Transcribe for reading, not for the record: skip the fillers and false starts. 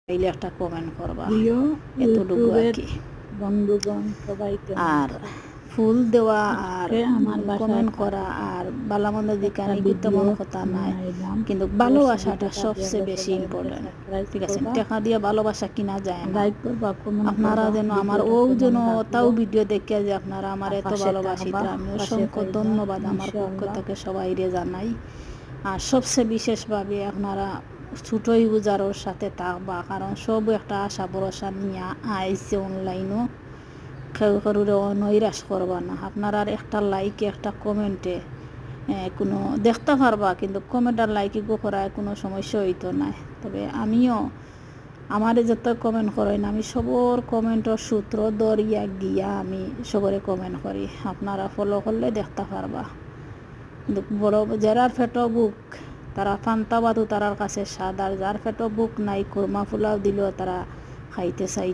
চাইলে একটা কমেন্ট করবা, প্রিয় এতটুকু আর ইউটিউবের কি। বন্ধুগণ সবাই কেমন আর আছেন? ফুল দেওয়া আর আজকে আমার কমেন্ট বাসায় করা আর বালামন্দ দিকানি একটা এগুলো ভিডিও তেমন কথা নাই, বানাইলাম। কিন্তু তো সেই ভালোবাসাটা ভিডিওটা সবচেয়ে দেখলে বেশি সবাই আমাকে ইম্পর্টেন্ট। সাবস্ক্রাইব ঠিক আছে, করবা, টাকা দিয়ে ভালোবাসা কিনা যায় না। লাইক করবা, কমেন্ট আপনারা করবা। যেন আমার ভিডিওটা ও কেমন যেন লাগলো তাও ভিডিও দেখিয়া যে আপনারা আমার আর এত পাশে থাকবা, ভালোবাসিতে আমি পাশে অসংখ্য থাকবা ধন্যবাদ আমার পক্ষ ইনশাআল্লাহ। থেকে সবাইরে জানাই। আর সবচেয়ে বিশেষভাবে আপনারা ছোটই বুজারোর সাথে থাকবা, কারণ সব একটা আশা ভরসা নিয়ে আইছে অনলাইনও। কেউ কারোর নৈরাশ করবা না। আপনার আর একটা লাইকে একটা কমেন্টে কোনো দেখতে পারবা, কিন্তু কমেন্ট আর লাইকে করায় কোনো সমস্যা হইতো না। তবে আমিও আমারে যত কমেন্ট করেন আমি সবর কমেন্টর সূত্র দরিয়া গিয়া আমি সবরে কমেন্ট করি, আপনারা ফলো করলে দেখতে পারবা। কিন্তু বড় যারার ফেটো বুক তারা ফান্তা বাদু তারার কাছে স্বাদ, আর যার ফেটো বুক নাই কুরমা পোলাও দিলেও তারা খাইতে চাই।